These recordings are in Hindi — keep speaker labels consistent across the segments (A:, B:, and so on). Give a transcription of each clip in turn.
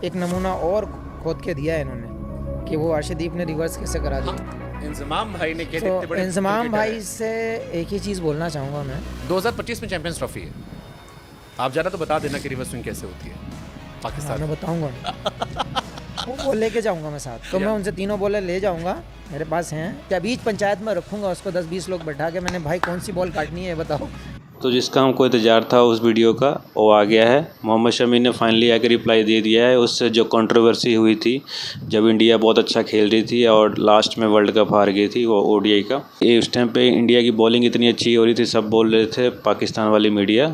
A: एक नमूना और खोद के दिया है इन्होंने कि वो अर्शदीप ने रिवर्स कैसे करा दिया।
B: इंजमाम भाई ने कह
A: तो
B: इतने बड़े
A: इंजमाम
B: क्रिकेटर
A: भाई
B: हैं।
A: से एक ही चीज़ बोलना चाहूँगा मैं।
B: 2025 में चैंपियंस ट्रॉफी है, आप ज़्यादा तो बता देना कि रिवर्स स्विंग कैसे होती है
A: हाँ,
B: पाकिस्तान
A: मैं
B: में।
A: बताऊँगा ना। वो लेके जाऊँगा मैं साथ, तो मैं उनसे तीनों बॉलर ले जाऊँगा, मेरे पास हैं। क्या बीच पंचायत में रखूँगा उसको 10-20 लोग बैठा के, मैंने भाई कौन सी बॉल काटनी है बताओ।
C: तो जिसका हमको इंतज़ार था उस वीडियो का वो आ गया है। मोहम्मद शमी ने फाइनली आके रिप्लाई दे दिया है उससे जो कंट्रोवर्सी हुई थी जब इंडिया बहुत अच्छा खेल रही थी और लास्ट में वर्ल्ड कप हार गई थी वो ओडीआई का। ये उस टाइम पे इंडिया की बॉलिंग इतनी अच्छी हो रही थी, सब बोल रहे थे पाकिस्तान वाली मीडिया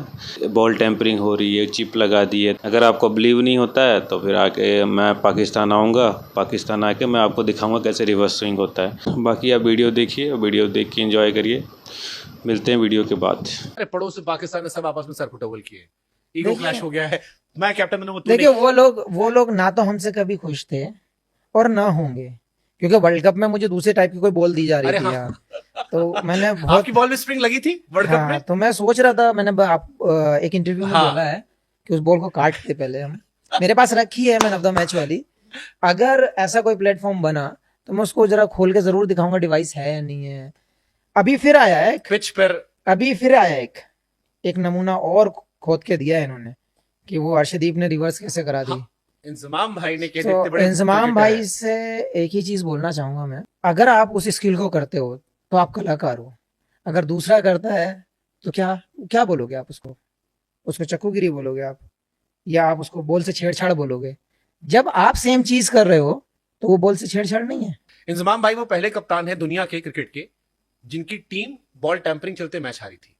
C: बॉल टेम्परिंग हो रही है, चिप लगा दी है। अगर आपको बिलीव नहीं होता है तो फिर आके मैं पाकिस्तान आऊँगा, पाकिस्तान आके मैं आपको दिखाऊँगा कैसे रिवर्स स्विंग होता है। बाकी आप वीडियो देखिए, वीडियो देख के एंजॉय करिए। मिलते हैं वीडियो के बाद।
B: अरे पड़ोस में पाकिस्तान ने सब आपस में सर फुटबॉल किए, ईगो
A: देखिए-
B: क्लैश हो गया है। मैं कैप्टन मैंने वो
A: देखिए वो लोग ना तो हमसे कभी खुश थे और ना होंगे, क्योंकि वर्ल्ड कप में मुझे दूसरे टाइप की कोई बॉल दी जा रही
B: अरे
A: थी
B: हाँ।
A: यार। तो मैंने बहुत
B: आपकी बॉल में स्प्रिंग लगी थी वर्ल्ड कप
A: हाँ,
B: में।
A: तो मैं सोच रहा था, मैंने एक इंटरव्यू में
B: हाँ।
A: बोला है कि उस बॉल को काटते पहले हम। मेरे पास रखी है मैन ऑफ द मैच वाली। अगर ऐसा कोई प्लेटफॉर्म बना तो मैं उसको जरा खोल के जरूर दिखाऊंगा डिवाइस है या नहीं है। अभी फिर आया है
B: पिच पर
A: एक नमूना और खोद के दिया है इन्होंने कि वो अर्शदीप ने रिवर्स कैसे करा दी।
B: इंजमाम भाई ने कह इतने
A: तो
B: बड़े
A: इंजमाम
B: क्रिकेटर
A: भाई
B: हैं।
A: से एक ही चीज बोलना चाहूंगा मैं, अगर आप उस स्किल को करते हो तो आप कलाकार हो। अगर दूसरा करता है तो क्या क्या बोलोगे आप उसको चक्कूगिरी बोलोगे आप, या आप उसको बॉल से छेड़छाड़ बोलोगे। जब आप सेम चीज कर रहे हो तो वो बॉल से छेड़छाड़ नहीं है।
B: इंजमाम भाई वो पहले कप्तान है दुनिया के क्रिकेट के जिनकी टीम बॉल टेम्परिंग चलते मैच हारी थी।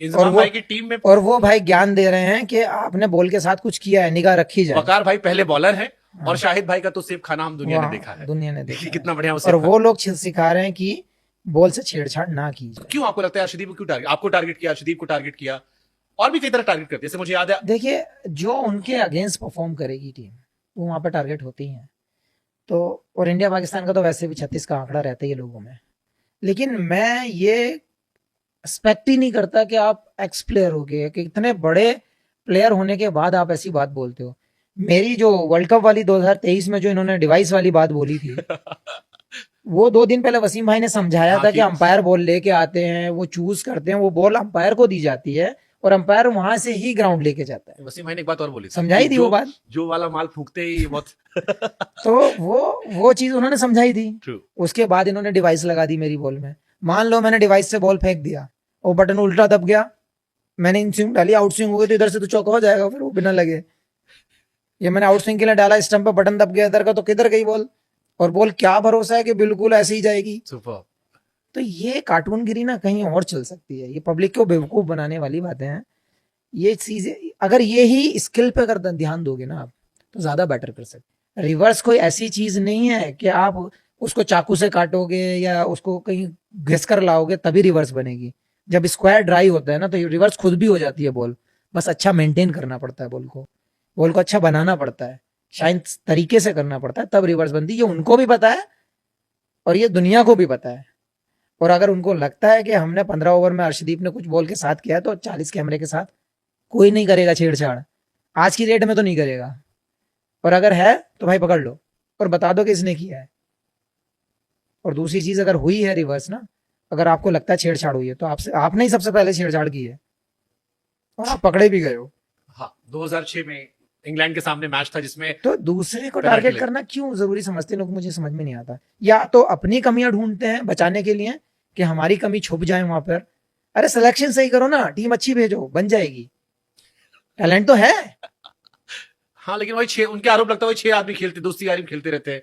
B: इंजमाम भाई की टीम में
A: और वो भाई ज्ञान दे रहे हैं कि आपने बॉल के साथ कुछ किया है, निगाह रखी जाए।
B: वकार भाई पहले बॉलर है और शाहिद भाई का तो सेब खाना हम दुनिया ने देखा है।
A: दुनिया ने देखा
B: देखिए
A: है।
B: कितना बढ़िया
A: और
B: उसे
A: वो लोग सिखा रहे हैं कि बॉल से छेड़छाड़ ना की जाए।
B: क्यों आपको लगता है अर्शदीप को क्यों टारगेट, आपको टारगेट किया, अर्शदीप को टारगेट किया और भी कई तरह टारगेट करते हैं। जैसे मुझे याद है
A: देखिए, जो उनके अगेंस्ट परफॉर्म करेगी टीम वो वहां पर टारगेट होती है। तो और इंडिया पाकिस्तान का तो वैसे भी 36 का आंकड़ा रहता ही है लोगों में। लेकिन मैं ये एक्सपेक्ट ही नहीं करता कि आप एक्स प्लेयर हो गए, कि इतने बड़े प्लेयर होने के बाद आप ऐसी बात बोलते हो। मेरी जो वर्ल्ड कप वाली 2023 में जो इन्होंने डिवाइस वाली बात बोली थी वो 2 दिन पहले वसीम भाई ने समझाया
B: हाँ,
A: था कि
B: कि-
A: अंपायर बॉल लेके आते हैं, वो चूज करते हैं, वो बॉल अंपायर को दी जाती है और अंपायर वहां से ही ग्राउंड लेके जाता है।
B: वसीम भाई ने एक बात और बोली थी,
A: समझाई थी वो बात।
B: जो वाला माल फूकते ही ये बहुत
A: तो वो चीज उन्होंने समझाई थी।
B: ट्रू।
A: उसके बाद इन्होंने डिवाइस लगा दी मेरी बॉल में। मान लो मैंने डिवाइस से बॉल फेंक दिया, वो बटन उल्टा दब गया, मैंने इन स्विंग डाली, आउट स्विंग हो गई, तो इधर से तो चौका हो जाएगा फिर वो बिना लगे। ये मैंने आउट स्विंग के लिए डाला, स्टंप पे बटन दब गया इधर का, तो किधर गई बॉल। और बॉल क्या भरोसा है कि बिल्कुल ऐसे ही जाएगी।
B: सुपर।
A: तो ये कार्टूनगिरी ना कहीं और चल सकती है, ये पब्लिक को बेवकूफ बनाने वाली बातें हैं। ये चीजें अगर ये ही स्किल पे अगर ध्यान दोगे ना आप तो ज्यादा बेटर कर सकते। रिवर्स कोई ऐसी चीज नहीं है कि आप उसको चाकू से काटोगे या उसको कहीं घिस कर लाओगे तभी रिवर्स बनेगी। जब स्क्वायर ड्राई होता है ना तो रिवर्स खुद भी हो जाती है बॉल। बस अच्छा मेंटेन करना पड़ता है बॉल को अच्छा बनाना पड़ता है, शायद तरीके से करना पड़ता है, तब रिवर्स बनती है। ये उनको भी पता है और ये दुनिया को भी पता है। और अगर उनको लगता है कि हमने 15 ओवर में अर्शदीप ने कुछ बॉल के साथ किया तो 40 कैमरे के साथ कोई नहीं करेगा छेड़छाड़, आज की डेट में तो नहीं करेगा। और अगर है तो भाई पकड़ लो और बता दो कि इसने किया है। और दूसरी चीज, अगर हुई है रिवर्स ना, अगर आपको लगता है छेड़छाड़ हुई है तो आपने ही सबसे पहले छेड़छाड़ की है और आप पकड़े भी गए हो।
B: हाँ, 2006 में इंग्लैंड के सामने मैच था जिसमें
A: तो दूसरे को
B: Penalty
A: टारगेट
B: लगी।
A: करना क्यों जरूरी समझते हैं लोग, मुझे समझ में नहीं आता। या तो अपनी कमियां ढूंढते हैं बचाने के लिए कि हमारी कमी छुप जाए वहां पर। अरे सिलेक्शन सही करो ना, टीम अच्छी भेजो, बन जाएगी। टैलेंट तो है।
B: हाँ, लेकिन वही 6 उनके आरोप लगता है, वही 6 आदमी खेलते, दोस्ती यारी में खेलते रहते हैं।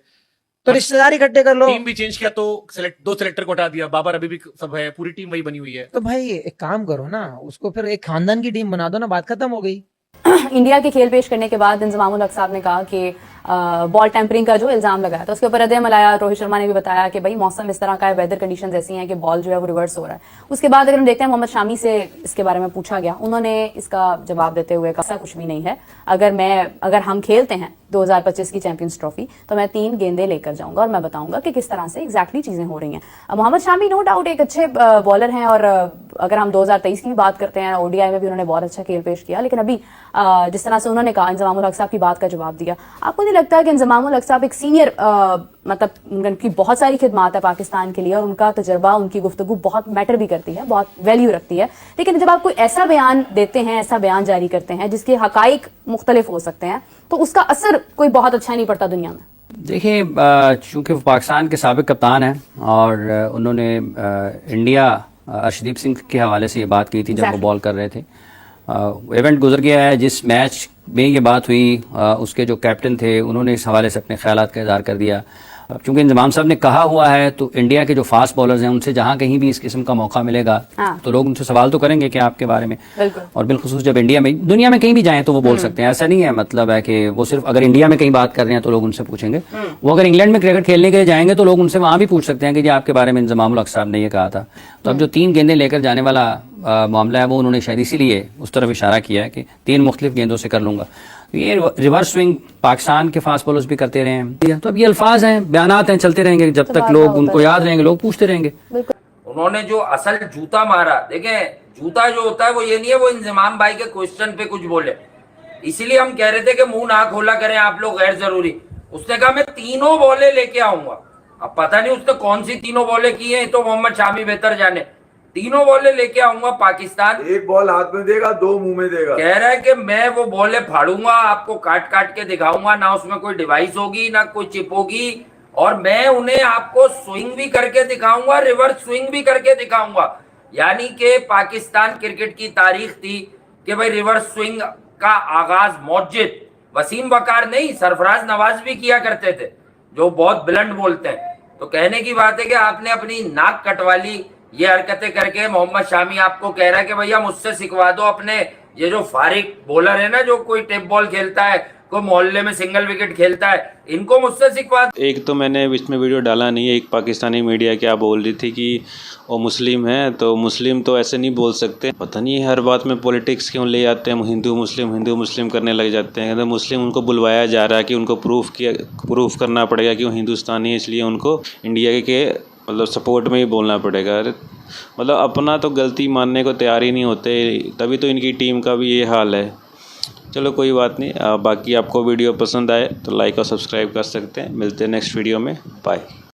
A: तो रिश्तेदार इकट्ठे कर लो।
B: टीम भी चेंज किया तो 2 सेलेक्टर को हटा दिया, बाबर अभी भी सब है, पूरी टीम वही बनी हुई है।
A: तो भाई एक काम करो ना, उसको फिर एक खानदान की टीम बना दो ना, बात खत्म हो गई।
D: इंडिया के खेल पेश करने के बाद इंजमामुल हक साहब ने कहा कि बॉल टेम्परिंग का जो इल्जाम लगाया था, उसके ऊपर रद्द-ए-अमल रोहित शर्मा ने भी बताया कि भाई मौसम इस तरह का है, वेदर कंडीशंस ऐसी हैं कि बॉल जो है वो रिवर्स हो रहा है। उसके बाद अगर हम देखते हैं मोहम्मद शामी से इसके बारे में पूछा गया, उन्होंने इसका जवाब देते हुए कहा ऐसा कुछ भी नहीं है, अगर हम खेलते हैं 2025 की चैंपियंस ट्रॉफी तो मैं 3 गेंदें लेकर जाऊंगा और मैं बताऊंगा कि किस तरह से एग्जैक्टली चीजें हो रही हैं। मोहम्मद शामी नो डाउट एक अच्छे बॉलर हैं और अगर हम 2023 की बात करते हैं ओडीआई में भी उन्होंने बहुत अच्छा खेल पेश किया, लेकिन अभी जिस तरह से उन्होंने कहा इंजमामुल हक साहब की बात का जवाब दिया, आपको नहीं लगता कि इंजमामुल हक साहब एक सीनियर मतलब उनकी बहुत सारी खिदमात है पाकिस्तान के लिए और उनका तजर्बा, उनकी गुफ्तगू बहुत मैटर भी करती है, बहुत वैल्यू रखती है, लेकिन जब आप कोई ऐसा बयान देते हैं, ऐसा बयान जारी करते हैं जिसके हकाइक मुख्तलिफ हो सकते हैं तो उसका असर कोई बहुत अच्छा नहीं पड़ता दुनिया में।
E: देखिए, चूंकि वो पाकिस्तान के साबिक कप्तान हैं और उन्होंने इंडिया अर्शदीप सिंह के हवाले से ये बात की थी जब वो बॉल कर रहे थे। इवेंट गुजर गया है, जिस मैच में ये बात हुई उसके जो कैप्टन थे उन्होंने इस हवाले से अपने ख्यालात का इज़हार कर दिया। अब चूंकि इंजमाम साहब ने कहा हुआ है तो इंडिया के जो फास्ट बॉलर्स हैं उनसे जहां कहीं भी इस किस्म का मौका मिलेगा तो लोग उनसे सवाल तो करेंगे कि आपके बारे में, और बिलखुसूस जब इंडिया में दुनिया में कहीं भी जाएं तो वो बोल सकते हैं। ऐसा नहीं है मतलब है कि वो सिर्फ अगर इंडिया में कहीं बात कर रहे हैं तो लोग उनसे पूछेंगे, वो अगर इंग्लैंड में क्रिकेट खेलने के लिए जाएंगे तो लोग उनसे वहां भी पूछ सकते हैं कि जी आपके बारे में इंजमामुल हक साहब ने ये कहा था। तो अब जो 3 गेंदें लेकर जाने वाला मामला है वो उन्होंने शायद इसीलिए उस तरफ इशारा किया है कि 3 मुख्तलिफ गेंदों से कर लूंगा। ये रिवर्स स्विंग पाकिस्तान के फास्ट बॉलर्स भी करते रहे हैं, तो अब ये अल्फाज हैं, बयानात हैं, चलते रहेंगे जब तक लोग उनको याद रहेंगे, लोग पूछते रहेंगे।
F: उन्होंने जो असल जूता मारा, देखें जूता जो होता है वो ये नहीं है वो इंजमाम भाई के क्वेश्चन पे कुछ बोले, इसीलिए हम कह रहे थे कि मुंह ना खोला करें आप लोग गैर जरूरी। उसने कहा मैं 3 बॉलें लेके आऊंगा, अब पता नहीं उसने कौन सी 3 बॉलें की हैं, तो मोहम्मद शामी बेहतर जाने। 3 बॉलें लेके आऊंगा पाकिस्तान,
G: 1 बॉल हाथ में देगा, 2 मुंह में देगा।
F: कह रहा है कि मैं वो बॉलें फाड़ूंगा, आपको काट काट के दिखाऊंगा, ना उसमें कोई डिवाइस होगी ना कोई चिप होगी, और मैं उन्हें आपको स्विंग भी करके दिखाऊंगा, रिवर्स स्विंग भी करके दिखाऊंगा। यानी कि पाकिस्तान क्रिकेट की तारीख थी कि भाई रिवर्स स्विंग का आगाज मौजिद वसीम वकार नहीं सरफराज नवाज भी किया करते थे, जो बहुत बुलंद बोलते हैं। तो कहने की बात है कि आपने अपनी नाक कटवा ली ये हरकतें करके। मोहम्मद शामी आपको कह रहा है कि भैया मुझसे सिखवा दो अपने ये जो फारिक बॉलर है ना, जो कोई टेप बॉल खेलता है, कोई मोहल्ले में सिंगल विकेट खेलता है, इनको मुझसे सिखवा दो।
C: एक तो मैंने इसमें वीडियो डाला नहीं है, एक पाकिस्तानी मीडिया क्या बोल रही थी कि वो मुस्लिम है, तो मुस्लिम तो ऐसे नहीं बोल सकते। पता नहीं हर बात में पॉलिटिक्स क्यों ले आते हैं, हिंदू मुस्लिम करने लग जाते हैं। तो मुस्लिम उनको बुलवाया जा रहा है कि उनको प्रूफ करना पड़ेगा कि वो हिंदुस्तानी है, इसलिए उनको इंडिया के मतलब सपोर्ट में ही बोलना पड़ेगा। मतलब अपना तो गलती मानने को तैयार ही नहीं होते, तभी तो इनकी टीम का भी ये हाल है। चलो कोई बात नहीं, बाकी आपको वीडियो पसंद आए तो लाइक और सब्सक्राइब कर सकते हैं। मिलते हैं नेक्स्ट वीडियो में, बाय।